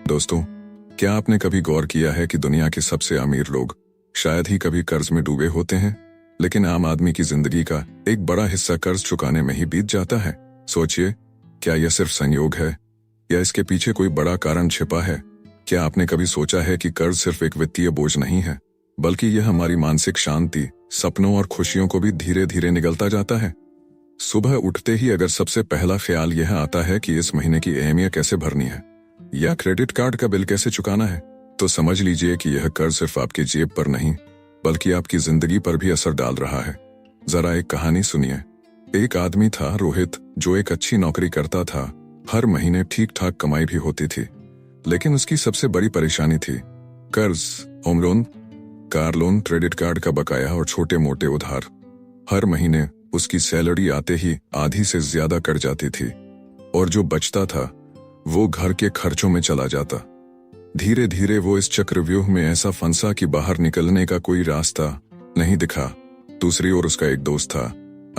दोस्तों, क्या आपने कभी गौर किया है कि दुनिया के सबसे अमीर लोग शायद ही कभी कर्ज में डूबे होते हैं, लेकिन आम आदमी की जिंदगी का एक बड़ा हिस्सा कर्ज चुकाने में ही बीत जाता है। सोचिए, क्या यह सिर्फ संयोग है या इसके पीछे कोई बड़ा कारण छिपा है? क्या आपने कभी सोचा है कि कर्ज सिर्फ एक वित्तीय बोझ नहीं है, बल्कि यह हमारी मानसिक शांति, सपनों और खुशियों को भी धीरे धीरे निगलता जाता है? सुबह उठते ही अगर सबसे पहला ख्याल यह आता है कि इस महीने की ईएमआई कैसे भरनी है या क्रेडिट कार्ड का बिल कैसे चुकाना है, तो समझ लीजिए कि यह कर्ज सिर्फ आपकी जेब पर नहीं, बल्कि आपकी जिंदगी पर भी असर डाल रहा है। जरा एक कहानी सुनिए। एक आदमी था रोहित, जो एक अच्छी नौकरी करता था। हर महीने ठीक ठाक कमाई भी होती थी, लेकिन उसकी सबसे बड़ी परेशानी थी कर्ज, home loan, car loan, credit card का बकाया और छोटे मोटे उधार। हर महीने उसकी सैलरी आते ही आधी से ज्यादा कट जाती थी, और जो बचता था वो घर के खर्चों में चला जाता। धीरे धीरे वो इस चक्रव्यूह में ऐसा फंसा कि बाहर निकलने का कोई रास्ता नहीं दिखा। दूसरी ओर उसका एक दोस्त था,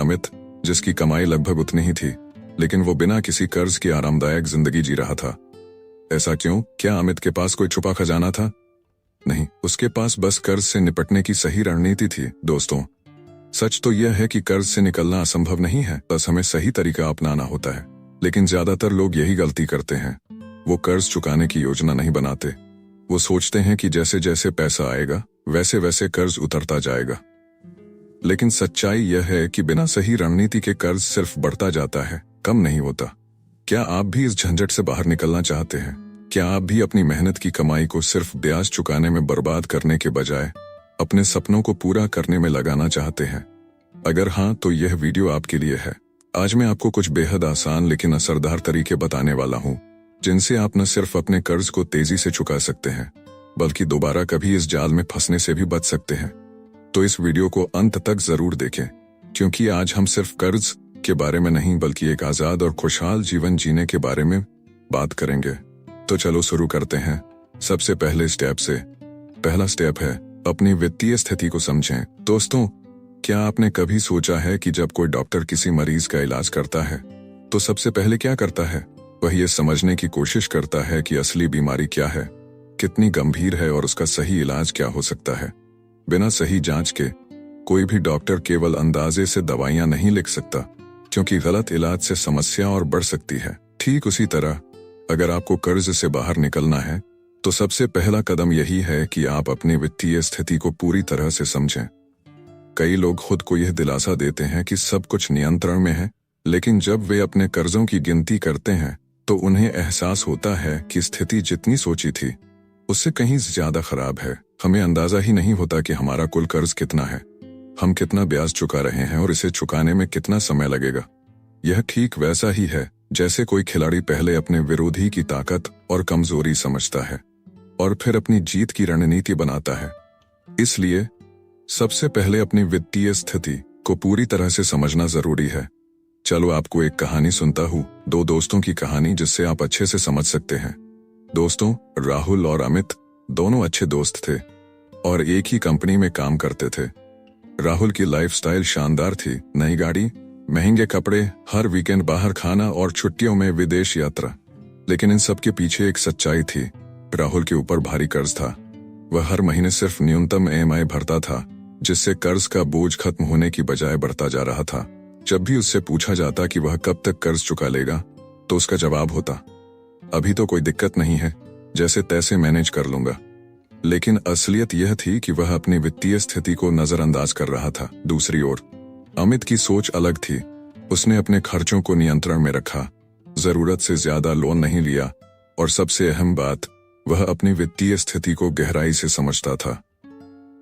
अमित, जिसकी कमाई लगभग उतनी ही थी, लेकिन वो बिना किसी कर्ज की आरामदायक जिंदगी जी रहा था। ऐसा क्यों? क्या अमित के पास कोई छुपा खजाना था? नहीं, उसके पास बस कर्ज से निपटने की सही रणनीति थी। दोस्तों, सच तो यह है कि कर्ज से निकलना असंभव नहीं है, बस हमें सही तरीका अपनाना होता है। लेकिन ज्यादातर लोग यही गलती करते हैं। वो कर्ज चुकाने की योजना नहीं बनाते। वो सोचते हैं कि जैसे जैसे पैसा आएगा वैसे वैसे कर्ज उतरता जाएगा। लेकिन सच्चाई यह है कि बिना सही रणनीति के कर्ज सिर्फ बढ़ता जाता है, कम नहीं होता। क्या आप भी इस झंझट से बाहर निकलना चाहते हैं? क्या आप भी अपनी मेहनत की कमाई को सिर्फ ब्याज चुकाने में बर्बाद करने के बजाय अपने सपनों को पूरा करने में लगाना चाहते हैं? अगर हाँ, तो यह वीडियो आपके लिए है। आज मैं आपको कुछ बेहद आसान लेकिन असरदार तरीके बताने वाला हूँ, जिनसे आप न सिर्फ अपने कर्ज को तेजी से चुका सकते हैं, बल्कि दोबारा कभी इस जाल में फंसने से भी बच सकते हैं। तो इस वीडियो को अंत तक जरूर देखें, क्योंकि आज हम सिर्फ कर्ज के बारे में नहीं, बल्कि एक आजाद और खुशहाल जीवन जीने के बारे में बात करेंगे। तो चलो शुरू करते हैं। सबसे पहले स्टेप से। पहला स्टेप है अपनी वित्तीय स्थिति को समझें। दोस्तों, क्या आपने कभी सोचा है कि जब कोई डॉक्टर किसी मरीज का इलाज करता है तो सबसे पहले क्या करता है? वह ये समझने की कोशिश करता है कि असली बीमारी क्या है, कितनी गंभीर है और उसका सही इलाज क्या हो सकता है। बिना सही जांच के कोई भी डॉक्टर केवल अंदाजे से दवाइयां नहीं लिख सकता, क्योंकि गलत इलाज से समस्या और बढ़ सकती है। ठीक उसी तरह, अगर आपको कर्ज से बाहर निकलना है तो सबसे पहला कदम यही है कि आप अपनी वित्तीय स्थिति को पूरी तरह से समझें। कई लोग खुद को यह दिलासा देते हैं कि सब कुछ नियंत्रण में है, लेकिन जब वे अपने कर्जों की गिनती करते हैं तो उन्हें एहसास होता है कि स्थिति जितनी सोची थी उससे कहीं ज्यादा खराब है। हमें अंदाजा ही नहीं होता कि हमारा कुल कर्ज कितना है, हम कितना ब्याज चुका रहे हैं और इसे चुकाने में कितना समय लगेगा। यह ठीक वैसा ही है जैसे कोई खिलाड़ी पहले अपने विरोधी की ताकत और कमजोरी समझता है और फिर अपनी जीत की रणनीति बनाता है। इसलिए सबसे पहले अपनी वित्तीय स्थिति को पूरी तरह से समझना जरूरी है। चलो आपको एक कहानी सुनता हूँ, दो दोस्तों की कहानी, जिससे आप अच्छे से समझ सकते हैं। दोस्तों, राहुल और अमित दोनों अच्छे दोस्त थे और एक ही कंपनी में काम करते थे। राहुल की लाइफस्टाइल शानदार थी, नई गाड़ी, महंगे कपड़े, हर वीकेंड बाहर खाना और छुट्टियों में विदेश यात्रा। लेकिन इन सब के पीछे एक सच्चाई थी। राहुल के ऊपर भारी कर्ज था। वह हर महीने सिर्फ न्यूनतम ईएमआई भरता था, जिससे कर्ज का बोझ खत्म होने की बजाय बढ़ता जा रहा था। जब भी उससे पूछा जाता कि वह कब तक कर्ज चुका लेगा, तो उसका जवाब होता, अभी तो कोई दिक्कत नहीं है, जैसे तैसे मैनेज कर लूंगा। लेकिन असलियत यह थी कि वह अपनी वित्तीय स्थिति को नजरअंदाज कर रहा था। दूसरी ओर अमित की सोच अलग थी। उसने अपने खर्चों को नियंत्रण में रखा, जरूरत से ज्यादा लोन नहीं लिया, और सबसे अहम बात, वह अपनी वित्तीय स्थिति को गहराई से समझता था।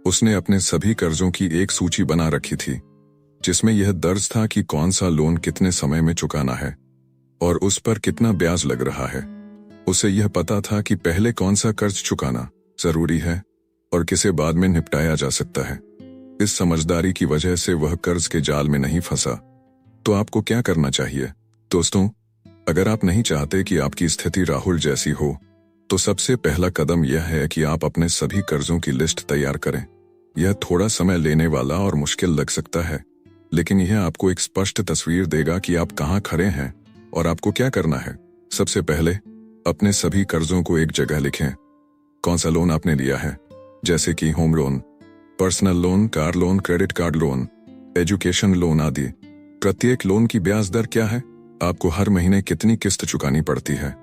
उसने अपने सभी कर्जों की एक सूची बना रखी थी, जिसमें यह दर्ज था कि कौन सा लोन कितने समय में चुकाना है और उस पर कितना ब्याज लग रहा है। उसे यह पता था कि पहले कौन सा कर्ज चुकाना जरूरी है और किसे बाद में निपटाया जा सकता है। इस समझदारी की वजह से वह कर्ज के जाल में नहीं फंसा। तो आपको क्या करना चाहिए? दोस्तों, अगर आप नहीं चाहते कि आपकी स्थिति राहुल जैसी हो, तो सबसे पहला कदम यह है कि आप अपने सभी कर्जों की लिस्ट तैयार करें। यह थोड़ा समय लेने वाला और मुश्किल लग सकता है, लेकिन यह आपको एक स्पष्ट तस्वीर देगा कि आप कहाँ खड़े हैं और आपको क्या करना है। सबसे पहले अपने सभी कर्जों को एक जगह लिखें। कौन सा लोन आपने लिया है, जैसे कि home loan, personal loan, car loan, credit card loan, education loan आदि। प्रत्येक लोन की ब्याज दर क्या है, आपको हर महीने कितनी किस्त चुकानी पड़ती है,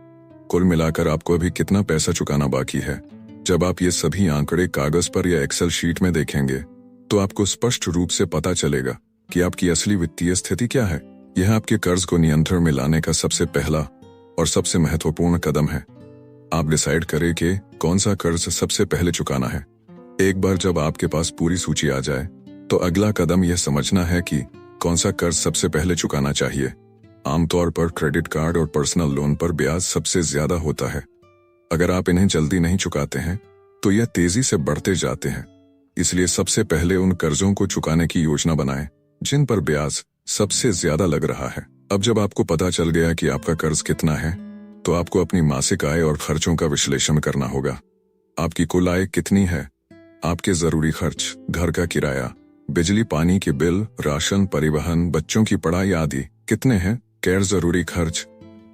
कुल मिलाकर आपको अभी कितना पैसा चुकाना बाकी है। जब आप ये सभी आंकड़े कागज पर या एक्सेल शीट में देखेंगे तो आपको स्पष्ट रूप से पता चलेगा कि आपकी असली वित्तीय स्थिति क्या है। यह आपके कर्ज को नियंत्रण में लाने का सबसे पहला और सबसे महत्वपूर्ण कदम है। आप डिसाइड करें कि कौन सा कर्ज सबसे पहले चुकाना है। एक बार जब आपके पास पूरी सूची आ जाए तो अगला कदम यह समझना है कि कौन सा कर्ज सबसे पहले चुकाना चाहिए। आमतौर पर क्रेडिट कार्ड और पर्सनल लोन पर ब्याज सबसे ज्यादा होता है। अगर आप इन्हें जल्दी नहीं चुकाते हैं तो यह तेजी से बढ़ते जाते हैं। इसलिए सबसे पहले उन कर्जों को चुकाने की योजना बनाएं जिन पर ब्याज सबसे ज्यादा लग रहा है। अब जब आपको पता चल गया कि आपका कर्ज कितना है, तो आपको अपनी मासिक आय और खर्चों का विश्लेषण करना होगा। आपकी कुल आय कितनी है, आपके जरूरी खर्च, घर का किराया, बिजली पानी के बिल, राशन, परिवहन, बच्चों की पढ़ाई आदि कितने हैं, गैर जरूरी खर्च,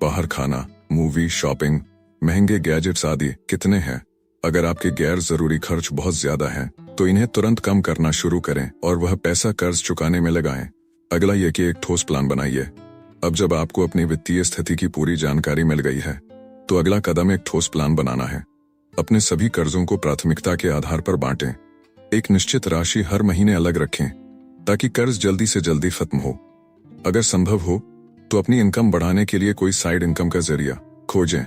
बाहर खाना, मूवी, शॉपिंग, महंगे गैजेट्स आदि कितने हैं। अगर आपके गैर जरूरी खर्च बहुत ज्यादा हैं, तो इन्हें तुरंत कम करना शुरू करें और वह पैसा कर्ज चुकाने में लगाएं। अगला यह कि एक ठोस प्लान बनाइए। अब जब आपको अपनी वित्तीय स्थिति की पूरी जानकारी मिल गई है, तो अगला कदम एक ठोस प्लान बनाना है। अपने सभी कर्जों को प्राथमिकता के आधार पर बांटें। एक निश्चित राशि हर महीने अलग रखें ताकि कर्ज जल्दी से जल्दी खत्म हो। अगर संभव हो तो अपनी इनकम बढ़ाने के लिए कोई साइड इनकम का जरिया खोजें।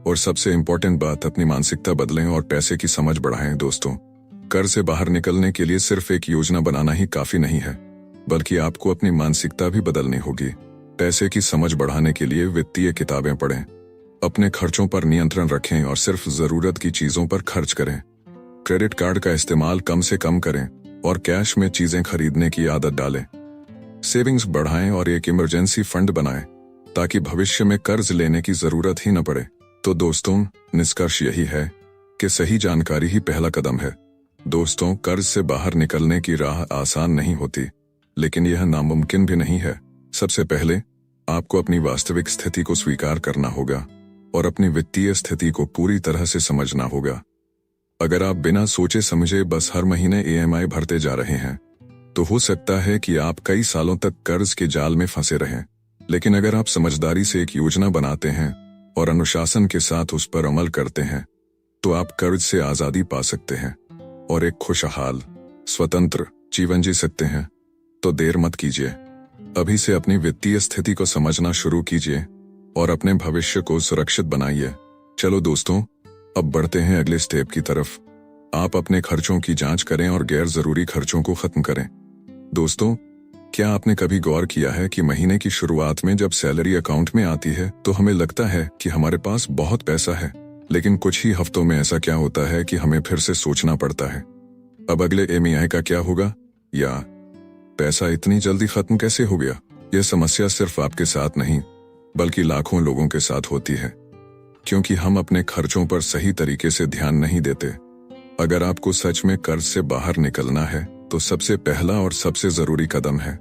और सबसे इम्पोर्टेंट बात, अपनी मानसिकता बदलें और पैसे की समझ बढ़ाएं। दोस्तों, कर्ज से बाहर निकलने के लिए सिर्फ एक योजना बनाना ही काफी नहीं है, बल्कि आपको अपनी मानसिकता भी बदलनी होगी। पैसे की समझ बढ़ाने के लिए वित्तीय किताबें पढ़ें, अपने खर्चों पर नियंत्रण रखें और सिर्फ जरूरत की चीजों पर खर्च करें। क्रेडिट कार्ड का इस्तेमाल कम से कम करें और कैश में चीजें खरीदने की आदत डालें। सेविंग्स बढ़ाएं और एक इमरजेंसी फंड बनाएं ताकि भविष्य में कर्ज लेने की जरूरत ही न पड़े। तो दोस्तों, निष्कर्ष यही है कि सही जानकारी ही पहला कदम है। दोस्तों, कर्ज से बाहर निकलने की राह आसान नहीं होती, लेकिन यह नामुमकिन भी नहीं है। सबसे पहले आपको अपनी वास्तविक स्थिति को स्वीकार करना होगा और अपनी वित्तीय स्थिति को पूरी तरह से समझना होगा। अगर आप बिना सोचे समझे बस हर महीने ईएमआई भरते जा रहे हैं, तो हो सकता है कि आप कई सालों तक कर्ज के जाल में फंसे रहें। लेकिन अगर आप समझदारी से एक योजना बनाते हैं और अनुशासन के साथ उस पर अमल करते हैं, तो आप कर्ज से आजादी पा सकते हैं और एक खुशहाल, स्वतंत्र जीवन जी सकते हैं। तो देर मत कीजिए, अभी से अपनी वित्तीय स्थिति को समझना शुरू कीजिए और अपने भविष्य को सुरक्षित बनाइए। चलो दोस्तों, अब बढ़ते हैं अगले स्टेप की तरफ। आप अपने खर्चों की जांच करें और गैर जरूरी खर्चों को खत्म करें। दोस्तों, क्या आपने कभी गौर किया है कि महीने की शुरुआत में जब सैलरी अकाउंट में आती है तो हमें लगता है कि हमारे पास बहुत पैसा है, लेकिन कुछ ही हफ्तों में ऐसा क्या होता है कि हमें फिर से सोचना पड़ता है, अब अगले ईएमआई का क्या होगा, या पैसा इतनी जल्दी खत्म कैसे हो गया। यह समस्या सिर्फ आपके साथ नहीं, बल्कि लाखों लोगों के साथ होती है, क्योंकि हम अपने खर्चों पर सही तरीके से ध्यान नहीं देते। अगर आपको सच में कर्ज से बाहर निकलना है, तो सबसे पहला और सबसे जरूरी कदम है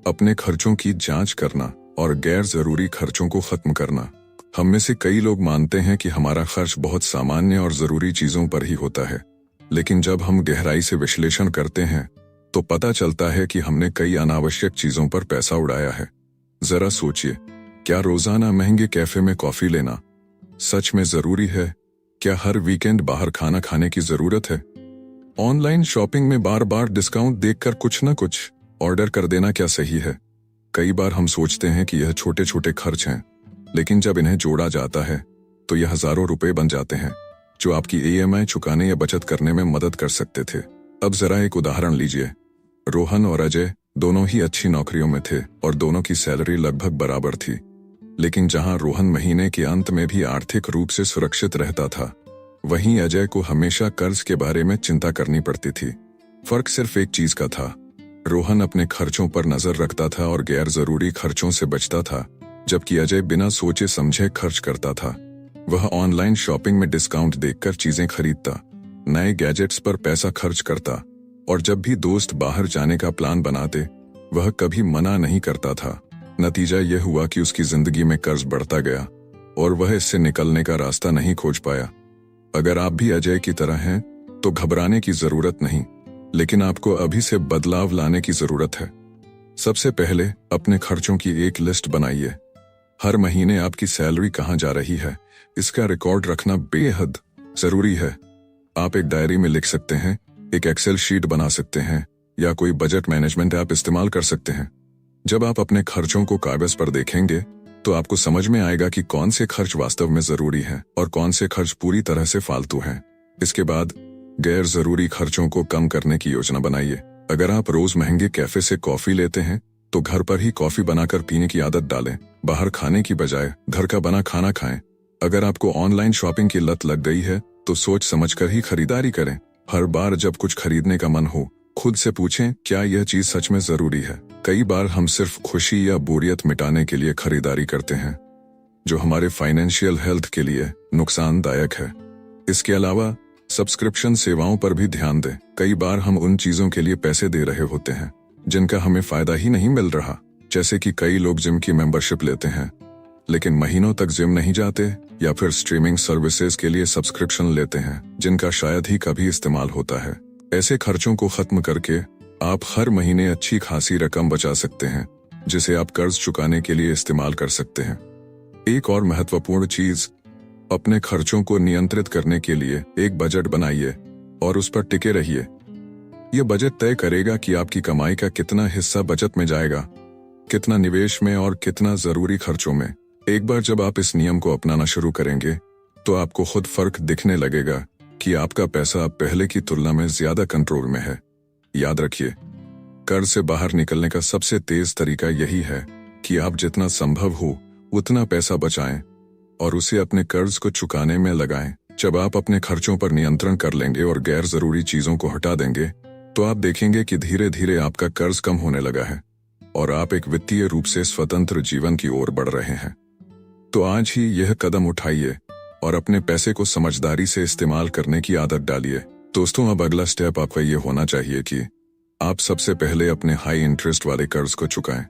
अपने खर्चों की जांच करना और गैर जरूरी खर्चों को खत्म करना। हम में से कई लोग मानते हैं कि हमारा खर्च बहुत सामान्य और जरूरी चीजों पर ही होता है, लेकिन जब हम गहराई से विश्लेषण करते हैं तो पता चलता है कि हमने कई अनावश्यक चीजों पर पैसा उड़ाया है। जरा सोचिए, क्या रोजाना महंगे कैफे में कॉफी लेना सच में जरूरी है? क्या हर वीकेंड बाहर खाना खाने की जरूरत है? ऑनलाइन शॉपिंग में बार बार डिस्काउंट देखकर कुछ न कुछ ऑर्डर कर देना क्या सही है? कई बार हम सोचते हैं कि यह छोटे छोटे खर्च हैं, लेकिन जब इन्हें जोड़ा जाता है तो यह हजारों रुपए बन जाते हैं, जो आपकी ईएमआई चुकाने या बचत करने में मदद कर सकते थे। अब जरा एक उदाहरण लीजिए। रोहन और अजय दोनों ही अच्छी नौकरियों में थे और दोनों की सैलरी लगभग बराबर थी, लेकिन जहां रोहन महीने के अंत में भी आर्थिक रूप से सुरक्षित रहता था, वहीं अजय को हमेशा कर्ज के बारे में चिंता करनी पड़ती थी। फर्क सिर्फ एक चीज का था, रोहन अपने खर्चों पर नजर रखता था और गैर जरूरी खर्चों से बचता था, जबकि अजय बिना सोचे समझे खर्च करता था। वह ऑनलाइन शॉपिंग में डिस्काउंट देखकर चीजें खरीदता, नए गैजेट्स पर पैसा खर्च करता और जब भी दोस्त बाहर जाने का प्लान बनाते, वह कभी मना नहीं करता था। नतीजा यह हुआ कि उसकी जिंदगी में कर्ज बढ़ता गया और वह इससे निकलने का रास्ता नहीं खोज पाया। अगर आप भी अजय की तरह हैं तो घबराने की जरूरत नहीं, लेकिन आपको अभी से बदलाव लाने की जरूरत है। सबसे पहले अपने खर्चों की एक लिस्ट बनाइए। हर महीने आपकी सैलरी कहाँ जा रही है, इसका रिकॉर्ड रखना बेहद जरूरी है। आप एक डायरी में लिख सकते हैं, एक एक्सेल शीट बना सकते हैं, या कोई बजट मैनेजमेंट ऐप इस्तेमाल कर सकते हैं। जब आप अपने खर्चों को कागज पर देखेंगे तो आपको समझ में आएगा कि कौन से खर्च वास्तव में जरूरी हैं और कौन से खर्च पूरी तरह से फालतू हैं। इसके बाद गैर जरूरी खर्चों को कम करने की योजना बनाइए। अगर आप रोज महंगे कैफे से कॉफी लेते हैं तो घर पर ही कॉफी बनाकर पीने की आदत डालें। बाहर खाने की बजाय घर का बना खाना खाएं। अगर आपको ऑनलाइन शॉपिंग की लत लग गई है तो सोच समझकर ही खरीदारी करें। हर बार जब कुछ खरीदने का मन हो, खुद से पूछें, क्या यह चीज सच में जरूरी है? कई बार हम सिर्फ खुशी या बोरियत मिटाने के लिए खरीदारी करते हैं, जो हमारे फाइनेंशियल हेल्थ के लिए नुकसानदायक है। इसके अलावा सब्सक्रिप्शन सेवाओं पर भी ध्यान दें। कई बार हम उन चीजों के लिए पैसे दे रहे होते हैं जिनका हमें फायदा ही नहीं मिल रहा। जैसे कि कई लोग जिम की मेंबरशिप लेते हैं लेकिन महीनों तक जिम नहीं जाते, या फिर स्ट्रीमिंग सर्विसेज के लिए सब्सक्रिप्शन लेते हैं जिनका शायद ही कभी इस्तेमाल होता है। ऐसे खर्चों को खत्म करके आप हर महीने अच्छी खासी रकम बचा सकते हैं, जिसे आप कर्ज चुकाने के लिए इस्तेमाल कर सकते हैं। एक और महत्वपूर्ण चीज, अपने खर्चों को नियंत्रित करने के लिए एक बजट बनाइए और उस पर टिके रहिए। यह बजट तय करेगा कि आपकी कमाई का कितना हिस्सा बचत में जाएगा, कितना निवेश में और कितना जरूरी खर्चों में। एक बार जब आप इस नियम को अपनाना शुरू करेंगे तो आपको खुद फर्क दिखने लगेगा कि आपका पैसा अब पहले की तुलना में ज्यादा कंट्रोल में है। याद रखिए, कर्ज से बाहर निकलने का सबसे तेज तरीका यही है कि आप जितना संभव हो उतना पैसा बचाएं और उसे अपने कर्ज को चुकाने में लगाएं। जब आप अपने खर्चों पर नियंत्रण कर लेंगे और गैर जरूरी चीजों को हटा देंगे तो आप देखेंगे कि धीरे धीरे आपका कर्ज कम होने लगा है और आप एक वित्तीय रूप से स्वतंत्र जीवन की ओर बढ़ रहे हैं। तो आज ही यह कदम उठाइए और अपने पैसे को समझदारी से इस्तेमाल करने की आदत डालिए। दोस्तों, अब अगला स्टेप आपका ये होना चाहिए कि आप सबसे पहले अपने हाई इंटरेस्ट वाले कर्ज को चुकाएं।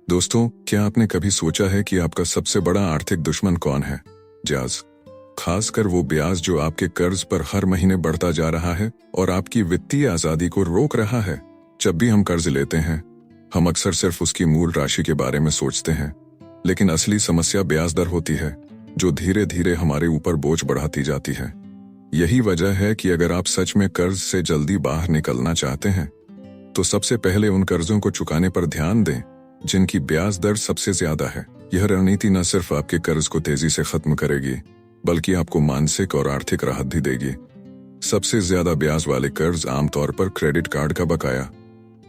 दोस्तों, क्या आपने कभी सोचा है कि आपका सबसे बड़ा आर्थिक दुश्मन कौन है? ब्याज। खासकर वो ब्याज जो आपके कर्ज पर हर महीने बढ़ता जा रहा है और आपकी वित्तीय आजादी को रोक रहा है। जब भी हम कर्ज लेते हैं हम अक्सर सिर्फ उसकी मूल राशि के बारे में सोचते हैं, लेकिन असली समस्या ब्याज दर होती है जो धीरे धीरे हमारे ऊपर बोझ बढ़ाती जाती है। यही वजह है कि अगर आप सच में कर्ज से जल्दी बाहर निकलना चाहते हैं तो सबसे पहले उन कर्जों को चुकाने पर ध्यान दें जिनकी ब्याज दर सबसे ज्यादा है। यह रणनीति न सिर्फ आपके कर्ज को तेजी से खत्म करेगी बल्कि आपको मानसिक और आर्थिक राहत भी देगी। सबसे ज्यादा ब्याज वाले कर्ज आमतौर पर क्रेडिट कार्ड का बकाया,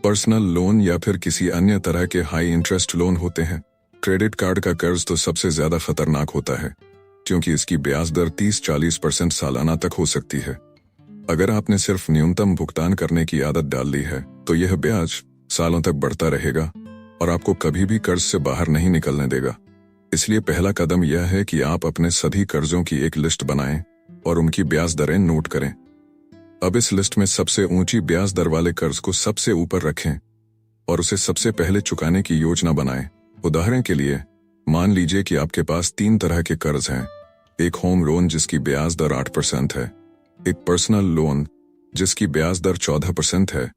पर्सनल लोन या फिर किसी अन्य तरह के हाई इंटरेस्ट लोन होते हैं। क्रेडिट कार्ड का कर्ज तो सबसे ज्यादा खतरनाक होता है क्योंकि इसकी ब्याज दर 30-40% सालाना तक हो सकती है। अगर आपने सिर्फ न्यूनतम भुगतान करने की आदत डाल ली है तो यह ब्याज सालों तक बढ़ता रहेगा और आपको कभी भी कर्ज से बाहर नहीं निकलने देगा। इसलिए पहला कदम यह है कि आप अपने सभी कर्जों की एक लिस्ट बनाएं और उनकी ब्याज दरें नोट करें। अब इस लिस्ट में सबसे ऊंची ब्याज दर वाले कर्ज को सबसे ऊपर रखें और उसे सबसे पहले चुकाने की योजना बनाएं। उदाहरण के लिए, मान लीजिए कि आपके पास 3 तरह के कर्ज हैं। एक होम लोन जिसकी ब्याज दर 8% है, एक पर्सनल लोन जिसकी ब्याज दर 14% है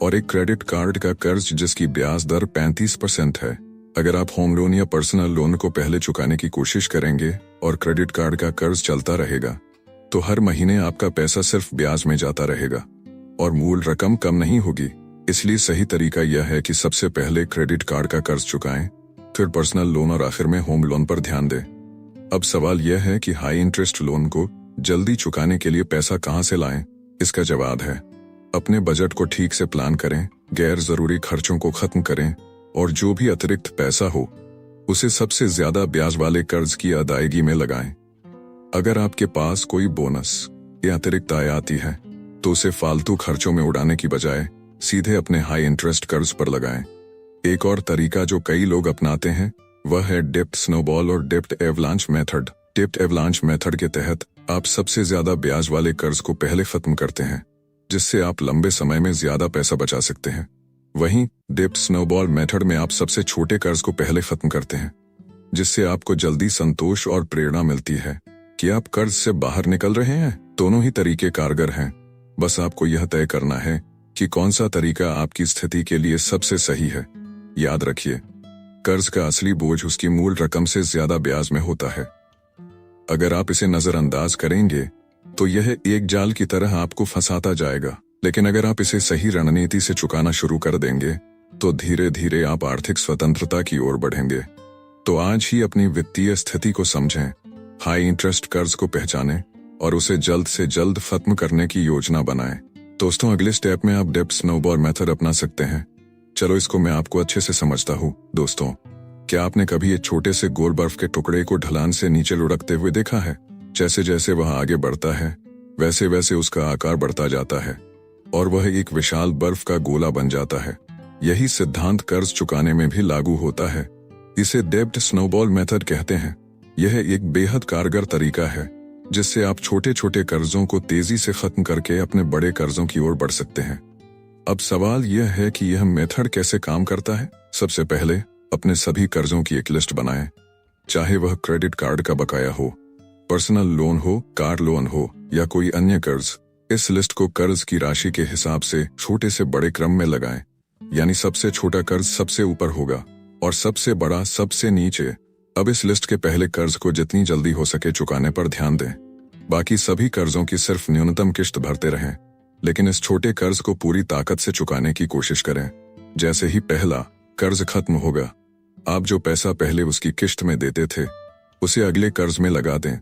और एक क्रेडिट कार्ड का कर्ज जिसकी ब्याज दर 35% है। अगर आप होम लोन या पर्सनल लोन को पहले चुकाने की कोशिश करेंगे और क्रेडिट कार्ड का कर्ज चलता रहेगा तो हर महीने आपका पैसा सिर्फ ब्याज में जाता रहेगा और मूल रकम कम नहीं होगी। इसलिए सही तरीका यह है कि सबसे पहले क्रेडिट कार्ड का कर्ज चुकाएं, फिर पर्सनल लोन और आखिर में होम लोन पर ध्यान दें। अब सवाल यह है कि हाई इंटरेस्ट लोन को जल्दी चुकाने के लिए पैसा कहां से लाएं? इसका जवाब है, अपने बजट को ठीक से प्लान करें, गैर जरूरी खर्चों को खत्म करें और जो भी अतिरिक्त पैसा हो उसे सबसे ज्यादा ब्याज वाले कर्ज की अदायगी में लगाएं। अगर आपके पास कोई बोनस या अतिरिक्त आय आती है तो उसे फालतू खर्चों में उड़ाने की बजाय सीधे अपने हाई इंटरेस्ट कर्ज पर लगाएं। एक और तरीका जो कई लोग अपनाते हैं वह है डेप्ट स्नोबॉल और डेप्ट एवलांच मेथड। डेप्ट एवलांच मेथड के तहत आप सबसे ज्यादा ब्याज वाले कर्ज को पहले खत्म करते हैं, जिससे आप लंबे समय में ज्यादा पैसा बचा सकते हैं। वहीं डेप्ट स्नोबॉल मेथड में आप सबसे छोटे कर्ज को पहले खत्म करते हैं, जिससे आपको जल्दी संतोष और प्रेरणा मिलती है कि आप कर्ज से बाहर निकल रहे हैं। दोनों ही तरीके कारगर हैं, बस आपको यह तय करना है कि कौन सा तरीका आपकी स्थिति के लिए सबसे सही है। याद रखिए, कर्ज का असली बोझ उसकी मूल रकम से ज्यादा ब्याज में होता है। अगर आप इसे नजरअंदाज करेंगे तो यह एक जाल की तरह आपको फंसाता जाएगा, लेकिन अगर आप इसे सही रणनीति से चुकाना शुरू कर देंगे तो धीरे धीरे आप आर्थिक स्वतंत्रता की ओर बढ़ेंगे। तो आज ही अपनी वित्तीय स्थिति को समझें, हाई इंटरेस्ट कर्ज को पहचानें और उसे जल्द से जल्द खत्म करने की योजना बनाएं। दोस्तों, अगले स्टेप में आप डेब्ट स्नोबॉल मेथड अपना सकते हैं। चलो इसको मैं आपको अच्छे से समझता हूँ। दोस्तों, क्या आपने कभी एक छोटे से गोल बर्फ के टुकड़े को ढलान से नीचे लुढ़कते हुए देखा है? जैसे जैसे वह आगे बढ़ता है वैसे वैसे उसका आकार बढ़ता जाता है और वह एक विशाल बर्फ का गोला बन जाता है। यही सिद्धांत कर्ज चुकाने में भी लागू होता है। इसे डेब्ट स्नोबॉल मेथड कहते हैं। यह एक बेहद कारगर तरीका है जिससे आप छोटे छोटे कर्जों को तेजी से खत्म करके अपने बड़े कर्जों की ओर बढ़ सकते हैं। अब सवाल यह है कि यह मेथड कैसे काम करता है। सबसे पहले अपने सभी कर्जों की एक लिस्ट बनाएं, चाहे वह क्रेडिट कार्ड का बकाया हो, पर्सनल लोन हो, कार लोन हो या कोई अन्य कर्ज। इस लिस्ट को कर्ज की राशि के हिसाब से छोटे से बड़े क्रम में लगाएं, यानी सबसे छोटा कर्ज सबसे ऊपर होगा और सबसे बड़ा सबसे नीचे। अब इस लिस्ट के पहले कर्ज को जितनी जल्दी हो सके चुकाने पर ध्यान दें। बाकी सभी कर्जों की सिर्फ न्यूनतम किश्त भरते रहें, लेकिन इस छोटे कर्ज को पूरी ताकत से चुकाने की कोशिश करें। जैसे ही पहला कर्ज खत्म होगा, आप जो पैसा पहले उसकी किश्त में देते थे उसे अगले कर्ज में लगा दें।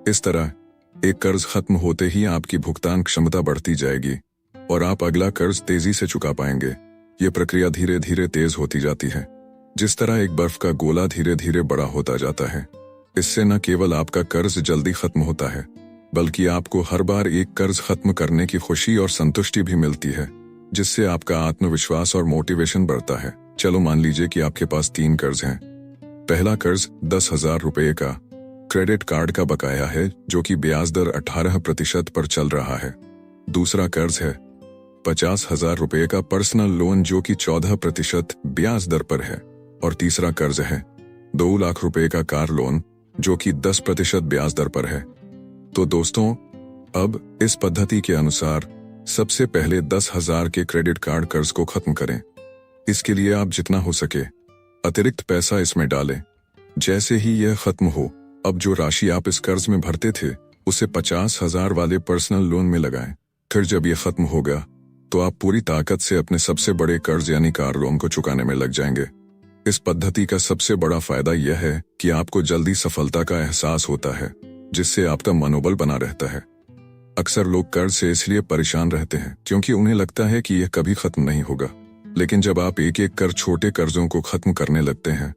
इस तरह एक कर्ज खत्म होते ही आपकी भुगतान क्षमता बढ़ती जाएगी और आप अगला कर्ज तेजी से चुका पाएंगे। ये प्रक्रिया धीरे धीरे तेज होती जाती है, जिस तरह एक बर्फ का गोला धीरे धीरे बड़ा होता जाता है। इससे न केवल आपका कर्ज जल्दी खत्म होता है, बल्कि आपको हर बार एक कर्ज खत्म करने की खुशी और संतुष्टि भी मिलती है, जिससे आपका आत्मविश्वास और मोटिवेशन बढ़ता है। चलो मान लीजिए कि आपके पास 3 कर्ज हैं। पहला कर्ज 10,000 रुपये का क्रेडिट कार्ड का बकाया है, जो कि ब्याज दर 18% पर चल रहा है। दूसरा कर्ज है 50,000 रुपये का पर्सनल लोन, जो कि 14% ब्याज दर पर है। और तीसरा कर्ज है 2 लाख रुपए का कार लोन, जो कि 10% ब्याज दर पर है। तो दोस्तों, अब इस पद्धति के अनुसार सबसे पहले 10,000 के क्रेडिट कार्ड कर्ज को खत्म करें। इसके लिए आप जितना हो सके अतिरिक्त पैसा इसमें डालें। जैसे ही यह खत्म हो, अब जो राशि आप इस कर्ज में भरते थे उसे 50,000 वाले पर्सनल लोन में लगाएं। फिर जब यह खत्म होगा तो आप पूरी ताकत से अपने सबसे बड़े कर्ज यानी कार लोन को चुकाने में लग जाएंगे। इस पद्धति का सबसे बड़ा फायदा यह है कि आपको जल्दी सफलता का एहसास होता है, जिससे आपका मनोबल बना रहता है। अक्सर लोग कर्ज से इसलिए परेशान रहते हैं क्योंकि उन्हें लगता है कि यह कभी खत्म नहीं होगा, लेकिन जब आप एक एक कर छोटे कर्जों को खत्म करने लगते हैं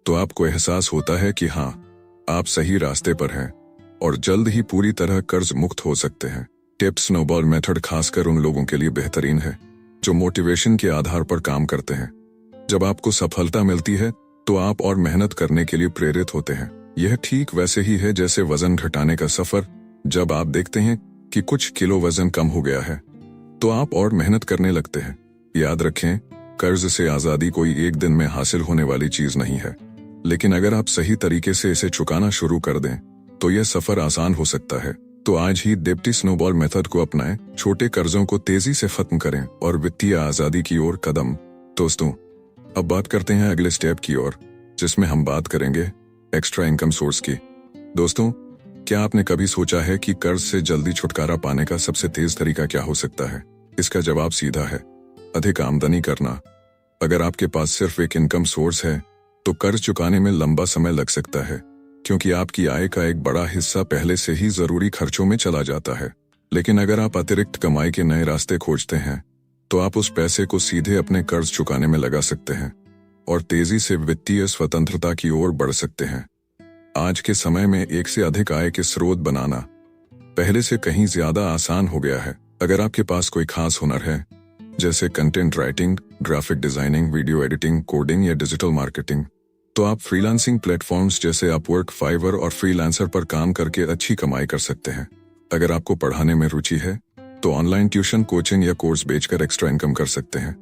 तो आपको एहसास होता है कि हाँ, आप सही रास्ते पर हैं और जल्द ही पूरी तरह कर्ज मुक्त हो सकते हैं। डेब्ट स्नोबॉल मेथड खासकर उन लोगों के लिए बेहतरीन है जो मोटिवेशन के आधार पर काम करते हैं। जब आपको सफलता मिलती है तो आप और मेहनत करने के लिए प्रेरित होते हैं। यह ठीक वैसे ही है जैसे वजन घटाने का सफर। जब आप देखते हैं कि कुछ किलो वजन कम हो गया है तो आप और मेहनत करने लगते हैं। याद रखें, कर्ज से आजादी कोई एक दिन में हासिल होने वाली चीज नहीं है, लेकिन अगर आप सही तरीके से इसे चुकाना शुरू कर दें तो यह सफर आसान हो सकता है। तो आज ही डेब्ट स्नोबॉल मेथड को अपनाएं, छोटे कर्जों को तेजी से खत्म करें और वित्तीय आजादी की ओर कदम। दोस्तों, अब बात करते हैं अगले स्टेप की ओर, जिसमें हम बात करेंगे एक्स्ट्रा इनकम सोर्स की। दोस्तों, क्या आपने कभी सोचा है कि कर्ज से जल्दी छुटकारा पाने का सबसे तेज तरीका क्या हो सकता है? इसका जवाब सीधा है, अधिक आमदनी करना। अगर आपके पास सिर्फ एक इनकम सोर्स है तो कर्ज चुकाने में लंबा समय लग सकता है, क्योंकि आपकी आय का एक बड़ा हिस्सा पहले से ही जरूरी खर्चों में चला जाता है। लेकिन अगर आप अतिरिक्त कमाई के नए रास्ते खोजते हैं तो आप उस पैसे को सीधे अपने कर्ज चुकाने में लगा सकते हैं और तेजी से वित्तीय स्वतंत्रता की ओर बढ़ सकते हैं। आज के समय में एक से अधिक आय के स्रोत बनाना पहले से कहीं ज्यादा आसान हो गया है। अगर आपके पास कोई खास हुनर है, जैसे content writing, graphic designing, video editing, coding या डिजिटल मार्केटिंग, तो आप फ्रीलांसिंग प्लेटफॉर्म्स जैसे अपवर्क, फाइवर और फ्रीलांसर पर काम करके अच्छी कमाई कर सकते हैं। अगर आपको पढ़ाने में रुचि है तो ऑनलाइन ट्यूशन, कोचिंग या कोर्स बेचकर एक्स्ट्रा इनकम कर सकते हैं।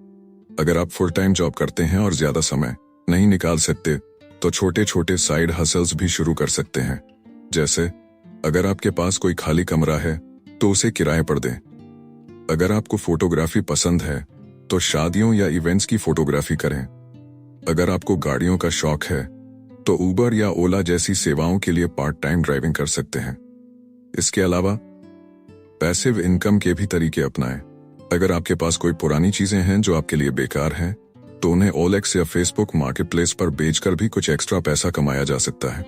अगर आप फुल टाइम जॉब करते हैं और ज्यादा समय नहीं निकाल सकते तो छोटे छोटे साइड हसल्स भी शुरू कर सकते हैं। जैसे अगर आपके पास कोई खाली कमरा है तो उसे किराए पर दें। अगर आपको फोटोग्राफी पसंद है तो शादियों या इवेंट्स की फोटोग्राफी करें। अगर आपको गाड़ियों का शौक है तो उबर या ओला जैसी सेवाओं के लिए पार्ट टाइम ड्राइविंग कर सकते हैं। इसके अलावा पैसिव इनकम के भी तरीके अपनाएं। अगर आपके पास कोई पुरानी चीजें हैं जो आपके लिए बेकार हैं तो उन्हें OLX या Facebook मार्केटप्लेस पर बेचकर भी कुछ एक्स्ट्रा पैसा कमाया जा सकता है।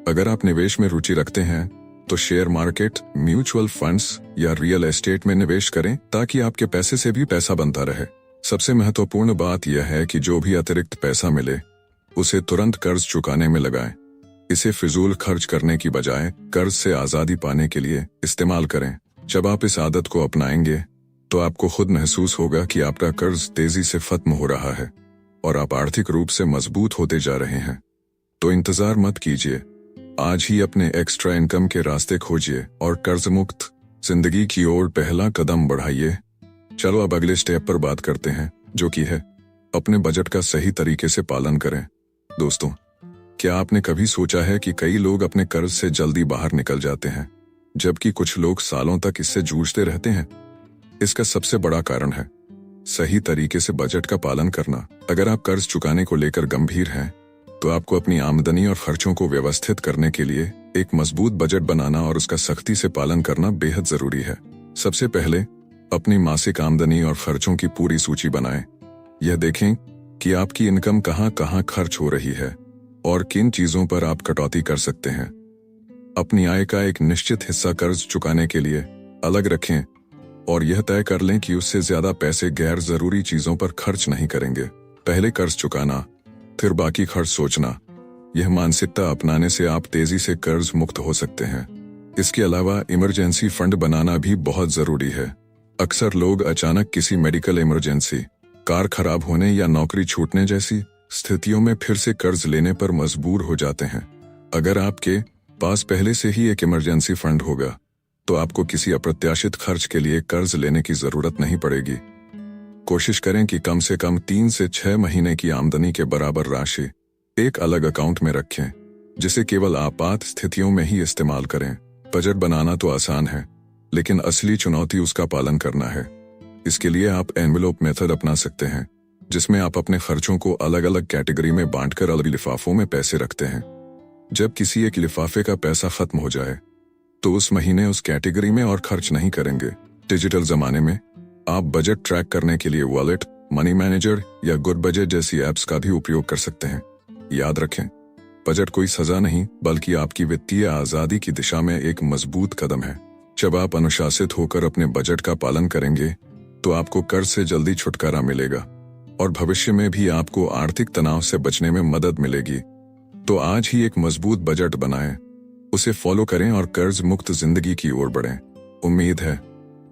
अगर आप निवेश में रुचि रखते हैं तो शेयर मार्केट, म्यूचुअल फंड्स या रियल एस्टेट में निवेश करें ताकि आपके पैसे से भी पैसा बनता रहे। सबसे महत्वपूर्ण बात यह है कि जो भी अतिरिक्त पैसा मिले उसे तुरंत कर्ज चुकाने में लगाएं। इसे फिजूल खर्च करने की बजाय कर्ज से आजादी पाने के लिए इस्तेमाल करें। जब आप इस आदत को अपनाएंगे तो आपको खुद महसूस होगा कि आपका कर्ज तेजी से खत्म हो रहा है और आप आर्थिक रूप से मजबूत होते जा रहे हैं। तो इंतजार मत कीजिए, आज ही अपने एक्स्ट्रा इनकम के रास्ते खोजिए और कर्ज मुक्त जिंदगी की ओर पहला कदम बढ़ाइए। चलो अब अगले स्टेप पर बात करते हैं, जो कि है अपने बजट का सही तरीके से पालन करें। दोस्तों, क्या आपने कभी सोचा है कि कई लोग अपने कर्ज से जल्दी बाहर निकल जाते हैं जबकि कुछ लोग सालों तक इससे जूझते रहते हैं? इसका सबसे बड़ा कारण है सही तरीके से बजट का पालन करना। अगर आप कर्ज चुकाने को लेकर गंभीर हैं तो आपको अपनी आमदनी और खर्चों को व्यवस्थित करने के लिए एक मजबूत बजट बनाना और उसका सख्ती से पालन करना बेहद जरूरी है। सबसे पहले अपनी मासिक आमदनी और खर्चों की पूरी सूची बनाएं। यह देखें कि आपकी इनकम कहां कहां खर्च हो रही है और किन चीजों पर आप कटौती कर सकते हैं। अपनी आय का एक निश्चित हिस्सा कर्ज चुकाने के लिए अलग रखें और यह तय कर लें कि उससे ज्यादा पैसे गैर जरूरी चीजों पर खर्च नहीं करेंगे। पहले कर्ज चुकाना, फिर बाकी खर्च सोचना, यह मानसिकता अपनाने से आप तेजी से कर्ज मुक्त हो सकते हैं। इसके अलावा इमरजेंसी फंड बनाना भी बहुत जरूरी है। अक्सर लोग अचानक किसी मेडिकल इमरजेंसी, कार खराब होने या नौकरी छूटने जैसी स्थितियों में फिर से कर्ज लेने पर मजबूर हो जाते हैं। अगर आपके पास पहले से ही एक इमरजेंसी फंड होगा तो आपको किसी अप्रत्याशित खर्च के लिए कर्ज लेने की जरूरत नहीं पड़ेगी। कोशिश करें कि कम से कम 3 से 6 महीने की आमदनी के बराबर राशि एक अलग अकाउंट में रखें, जिसे केवल आपात स्थितियों में ही इस्तेमाल करें। बजट बनाना तो आसान है, लेकिन असली चुनौती उसका पालन करना है। इसके लिए आप एनवेलोप मेथड अपना सकते हैं, जिसमें आप अपने खर्चों को अलग अलग कैटेगरी में बांटकर अलग लिफाफों में पैसे रखते हैं। जब किसी एक लिफाफे का पैसा खत्म हो जाए तो उस महीने उस कैटेगरी में और खर्च नहीं करेंगे। डिजिटल जमाने में आप बजट ट्रैक करने के लिए वॉलेट, मनी मैनेजर या गुड बजट जैसी ऐप्स का भी उपयोग कर सकते हैं। याद रखें, बजट कोई सजा नहीं बल्कि आपकी वित्तीय आजादी की दिशा में एक मजबूत कदम है। जब आप अनुशासित होकर अपने बजट का पालन करेंगे तो आपको कर्ज से जल्दी छुटकारा मिलेगा और भविष्य में भी आपको आर्थिक तनाव से बचने में मदद मिलेगी। तो आज ही एक मजबूत बजट बनाएं, उसे फॉलो करें और कर्ज मुक्त जिंदगी की ओर बढ़ें। उम्मीद है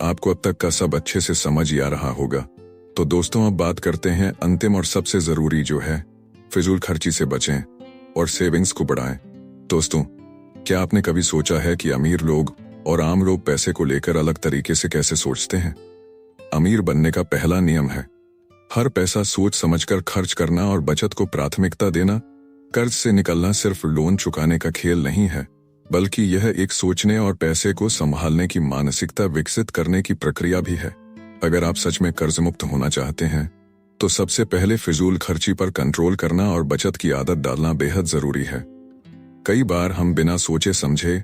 आपको अब तक का सब अच्छे से समझ ही आ रहा होगा। तो दोस्तों, अब बात करते हैं अंतिम और सबसे जरूरी, जो है फिजूल खर्ची से बचें और सेविंग्स को बढ़ाएं। दोस्तों, क्या आपने कभी सोचा है कि अमीर लोग और आम लोग पैसे को लेकर अलग तरीके से कैसे सोचते हैं? अमीर बनने का पहला नियम है हर पैसा सोच समझकर खर्च करना और बचत को प्राथमिकता देना। कर्ज से निकलना सिर्फ लोन चुकाने का खेल नहीं है, बल्कि यह एक सोचने और पैसे को संभालने की मानसिकता विकसित करने की प्रक्रिया भी है। अगर आप सच में कर्ज मुक्त होना चाहते हैं तो सबसे पहले फिजूल खर्ची पर कंट्रोल करना और बचत की आदत डालना बेहद जरूरी है। कई बार हम बिना सोचे समझे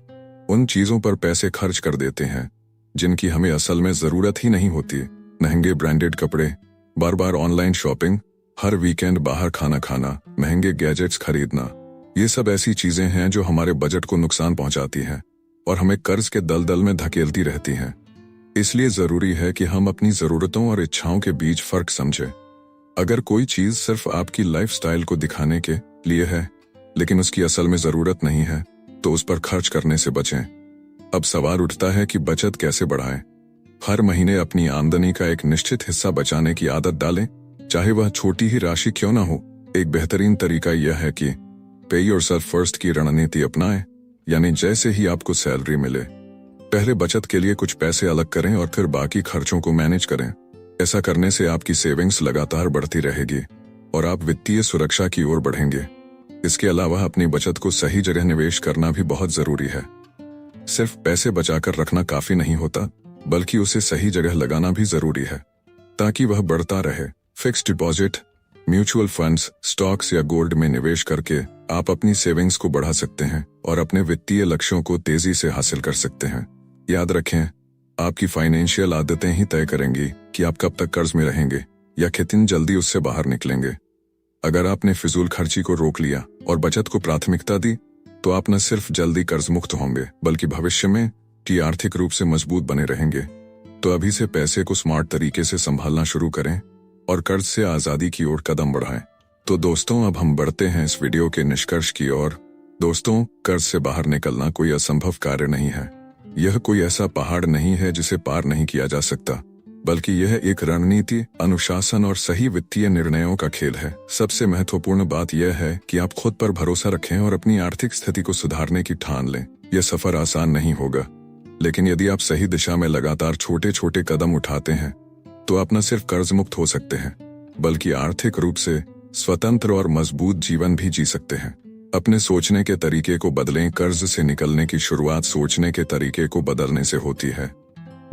उन चीजों पर पैसे खर्च कर देते हैं जिनकी हमें असल में जरूरत ही नहीं होती। महंगे ब्रांडेड कपड़े, बार बार ऑनलाइन शॉपिंग, हर वीकेंड बाहर खाना खाना, महंगे गैजेट्स खरीदना, ये सब ऐसी चीजें हैं जो हमारे बजट को नुकसान पहुंचाती हैं और हमें कर्ज के दलदल में धकेलती रहती हैं। इसलिए जरूरी है कि हम अपनी जरूरतों और इच्छाओं के बीच फर्क समझें। अगर कोई चीज सिर्फ आपकी लाइफस्टाइल को दिखाने के लिए है लेकिन उसकी असल में जरूरत नहीं है तो उस पर खर्च करने से बचें। अब सवाल उठता है कि बचत कैसे बढ़ाएं। हर महीने अपनी आमदनी का एक निश्चित हिस्सा बचाने की आदत डालें, चाहे वह छोटी ही राशि क्यों ना हो। एक बेहतरीन तरीका यह है कि पे योरसेल्फ फर्स्ट की रणनीति अपनाएं, यानी जैसे ही आपको सैलरी मिले पहले बचत के लिए कुछ पैसे अलग करें और फिर बाकी खर्चों को मैनेज करें। ऐसा करने से आपकी सेविंग्स लगातार बढ़ती रहेगी और आप वित्तीय सुरक्षा की ओर बढ़ेंगे। इसके अलावा अपनी बचत को सही जगह निवेश करना भी बहुत जरूरी है। सिर्फ पैसे बचाकर रखना काफी नहीं होता, बल्कि उसे सही जगह लगाना भी जरूरी है ताकि वह बढ़ता रहे। Fixed deposit, mutual funds, stocks या गोल्ड में निवेश करके आप अपनी सेविंग्स को बढ़ा सकते हैं और अपने वित्तीय लक्ष्यों को तेजी से हासिल कर सकते हैं। याद रखें, आपकी फाइनेंशियल आदतें ही तय करेंगी कि आप कब तक कर्ज में रहेंगे या कितनी जल्दी उससे बाहर निकलेंगे। अगर आपने फिजूल खर्ची को रोक लिया और बचत को प्राथमिकता दी, तो आप न सिर्फ जल्दी कर्ज मुक्त होंगे, बल्कि भविष्य में की आर्थिक रूप से मजबूत बने रहेंगे। तो अभी से पैसे को स्मार्ट तरीके से संभालना शुरू करें और कर्ज से आजादी की ओर कदम बढ़ाएं। तो दोस्तों, अब हम बढ़ते हैं इस वीडियो के निष्कर्ष की ओर। दोस्तों, कर्ज से बाहर निकलना कोई असंभव कार्य नहीं है। यह कोई ऐसा पहाड़ नहीं है जिसे पार नहीं किया जा सकता, बल्कि यह एक रणनीति, अनुशासन और सही वित्तीय निर्णयों का खेल है। सबसे महत्वपूर्ण बात यह है कि आप खुद पर भरोसा रखें और अपनी आर्थिक स्थिति को सुधारने की ठान लें। यह सफर आसान नहीं होगा, लेकिन यदि आप सही दिशा में लगातार छोटे छोटे कदम उठाते हैं, तो आप न सिर्फ कर्ज मुक्त हो सकते हैं, बल्कि आर्थिक रूप से स्वतंत्र और मजबूत जीवन भी जी सकते हैं। अपने सोचने के तरीके को बदलें। कर्ज से निकलने की शुरुआत सोचने के तरीके को बदलने से होती है।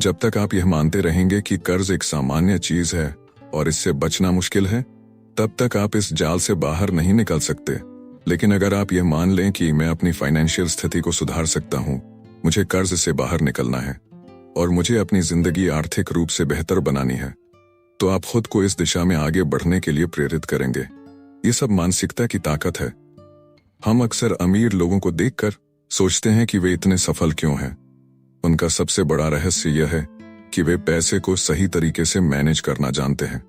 जब तक आप यह मानते रहेंगे कि कर्ज एक सामान्य चीज है और इससे बचना मुश्किल है, तब तक आप इस जाल से बाहर नहीं निकल सकते। लेकिन अगर आप यह मान लें कि मैं अपनी फाइनेंशियल स्थिति को सुधार सकता हूँ, मुझे कर्ज से बाहर निकलना है और मुझे अपनी जिंदगी आर्थिक रूप से बेहतर बनानी है, तो आप खुद को इस दिशा में आगे बढ़ने के लिए प्रेरित करेंगे। ये सब मानसिकता की ताकत है। हम अक्सर अमीर लोगों को देखकर सोचते हैं कि वे इतने सफल क्यों हैं। उनका सबसे बड़ा रहस्य यह है कि वे पैसे को सही तरीके से मैनेज करना जानते हैं।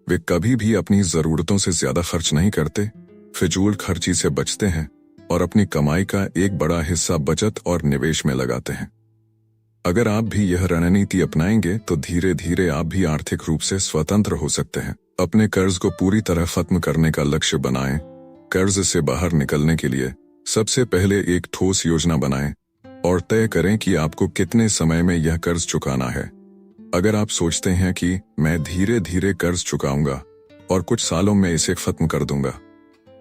वे कभी भी अपनी जरूरतों से ज्यादा खर्च नहीं करते, फिजूल खर्ची से बचते हैं और अपनी कमाई का एक बड़ा हिस्सा बचत और निवेश में लगाते हैं। अगर आप भी यह रणनीति अपनाएंगे, तो धीरे धीरे आप भी आर्थिक रूप से स्वतंत्र हो सकते हैं। अपने कर्ज को पूरी तरह खत्म करने का लक्ष्य बनाएं। कर्ज से बाहर निकलने के लिए सबसे पहले एक ठोस योजना बनाएं और तय करें कि आपको कितने समय में यह कर्ज चुकाना है। अगर आप सोचते हैं कि मैं धीरे धीरे कर्ज चुकाऊंगा और कुछ सालों में इसे खत्म कर दूंगा,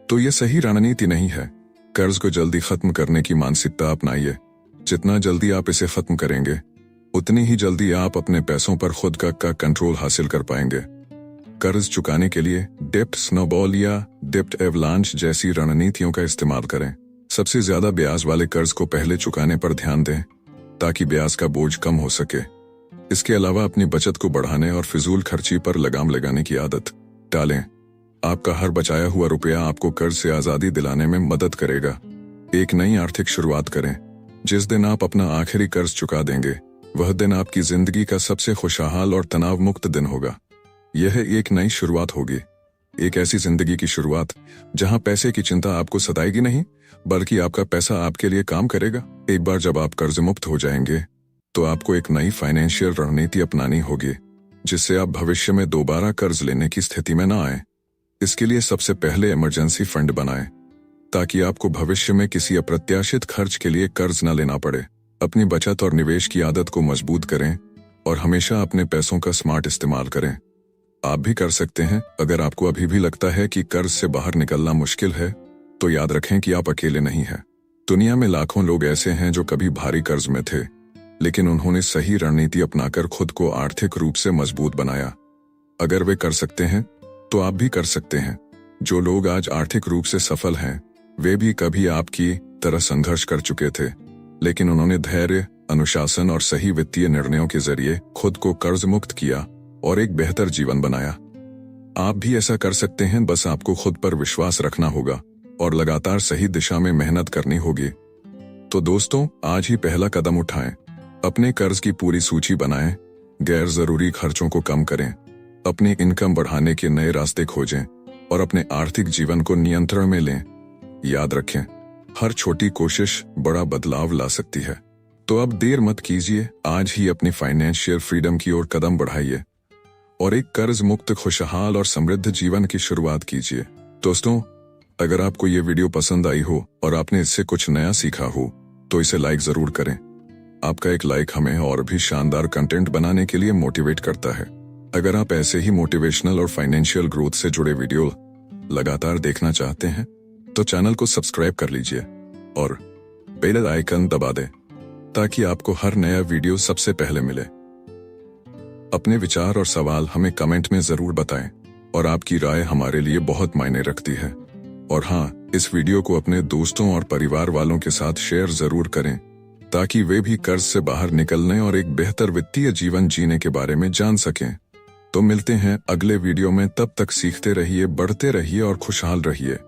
तो यह सही रणनीति नहीं है। कर्ज को जल्दी खत्म करने की मानसिकता अपनाइए। जितना जल्दी आप इसे खत्म करेंगे, उतनी ही जल्दी आप अपने पैसों पर खुद का कंट्रोल हासिल कर पाएंगे। कर्ज चुकाने के लिए डेप्ट स्नोबॉल या डेप्ट एवलांच जैसी रणनीतियों का इस्तेमाल करें। सबसे ज्यादा ब्याज वाले कर्ज को पहले चुकाने पर ध्यान दें, ताकि ब्याज का बोझ कम हो सके। इसके अलावा अपनी बचत को बढ़ाने और फिजूल खर्ची पर लगाम लगाने की आदत टालें। आपका हर बचाया हुआ रुपया आपको कर्ज से आजादी दिलाने में मदद करेगा। एक नई आर्थिक शुरुआत करें। जिस दिन आप अपना आखिरी कर्ज चुका देंगे, वह दिन आपकी जिंदगी का सबसे खुशहाल और तनाव मुक्त दिन होगा। यह एक नई शुरुआत होगी, एक ऐसी जिंदगी की शुरुआत जहां पैसे की चिंता आपको सताएगी नहीं, बल्कि आपका पैसा आपके लिए काम करेगा। एक बार जब आप कर्ज मुक्त हो जाएंगे, तो आपको एक नई फाइनेंशियल रणनीति अपनानी होगी, जिससे आप भविष्य में दोबारा कर्ज लेने की स्थिति में न आए। इसके लिए सबसे पहले इमरजेंसी फंड बनाएं, ताकि आपको भविष्य में किसी अप्रत्याशित खर्च के लिए कर्ज न लेना पड़े। अपनी बचत और निवेश की आदत को मजबूत करें और हमेशा अपने पैसों का स्मार्ट इस्तेमाल करें। आप भी कर सकते हैं। अगर आपको अभी भी लगता है कि कर्ज से बाहर निकलना मुश्किल है, तो याद रखें कि आप अकेले नहीं हैं। दुनिया में लाखों लोग ऐसे हैं जो कभी भारी कर्ज में थे, लेकिन उन्होंने सही रणनीति अपनाकर खुद को आर्थिक रूप से मजबूत बनाया। अगर वे कर सकते हैं, तो आप भी कर सकते हैं। जो लोग आज आर्थिक रूप से सफल हैं, वे भी कभी आपकी तरह संघर्ष कर चुके थे, लेकिन उन्होंने धैर्य, अनुशासन और सही वित्तीय निर्णयों के जरिए खुद को कर्ज मुक्त किया और एक बेहतर जीवन बनाया। आप भी ऐसा कर सकते हैं। बस आपको खुद पर विश्वास रखना होगा और लगातार सही दिशा में मेहनत करनी होगी। तो दोस्तों, आज ही पहला कदम उठाएं। अपने कर्ज की पूरी सूची बनाएं, गैर जरूरी खर्चों को कम करें, अपनी इनकम बढ़ाने के नए रास्ते खोजें और अपने आर्थिक जीवन को नियंत्रण में लें। याद रखें, हर छोटी कोशिश बड़ा बदलाव ला सकती है। तो अब देर मत कीजिए, आज ही अपनी फाइनेंशियल फ्रीडम की ओर कदम बढ़ाइए और एक कर्ज मुक्त, खुशहाल और समृद्ध जीवन की शुरुआत कीजिए। दोस्तों, अगर आपको ये वीडियो पसंद आई हो और आपने इससे कुछ नया सीखा हो, तो इसे लाइक जरूर करें। आपका एक लाइक हमें और भी शानदार कंटेंट बनाने के लिए मोटिवेट करता है। अगर आप ऐसे ही मोटिवेशनल और फाइनेंशियल ग्रोथ से जुड़े वीडियो लगातार देखना चाहते हैं, तो चैनल को सब्सक्राइब कर लीजिए और बेल आइकन दबा दें ताकि आपको हर नया वीडियो सबसे पहले मिले। अपने विचार और सवाल हमें कमेंट में जरूर बताएं और आपकी राय हमारे लिए बहुत मायने रखती है। और हाँ, इस वीडियो को अपने दोस्तों और परिवार वालों के साथ शेयर जरूर करें ताकि वे भी कर्ज से बाहर निकलने और एक बेहतर वित्तीय जीवन जीने के बारे में जान सकें। तो मिलते हैं अगले वीडियो में, तब तक सीखते रहिए, बढ़ते रहिए और खुशहाल रहिए।